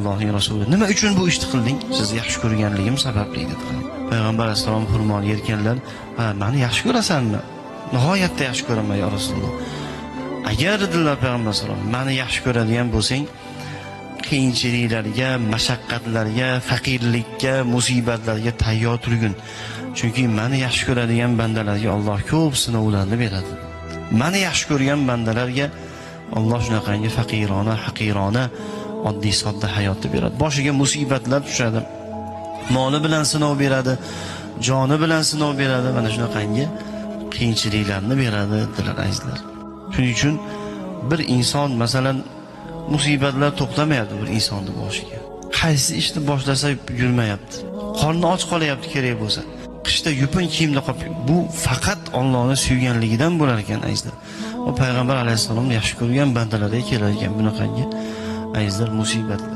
Allohning rasuli, nima uchun bu ishni qilding? Sizni yaxshi ko'rganligim sababli dedilar. Payg'ambar alayhisalom xurmoni yerkanlar, meni yaxshi ko'rasanmi? Nihoyatda yaxshi ko'raman ya Rasululloh. Agar dedilar Payg'ambar alayhisalom, meni yaxshi ko'radigan bo'lsang, qiyinchiliklarga, mashaqqatlarga, faqirlikka, musibatlarga tayyor turgin. Chunki meni yaxshi ko'radigan bandalarga Alloh ko'p sinovlarni beradi. Meni yaxshi ko'rgan bandalarga Alloh shunaqangi faqirona, haqirona, oddiy sodda hayotni beradi. Boshiga musibatlar tushadi. Moli bilan sinov beradi, joni bilan sinov beradi. Mana shunaqangi qiyinchiliklarni beradi, dedilar azizlar. Shuning uchun bir inson masalan musibatlar to'xtamayapti bir insonning boshiga. Qaysi ishni boshlasa yurmayapti. Qorni och qolyapti kerak bo'lsa. Qishda yupun kiyimda qolib, bu faqat Allohni suyganligidan bo'lar ekan azizlar. O payg'ambar alayhisalom yaxshi ko'rgan bandalarga kelar ekan bunaqangi azizlar musibatlar.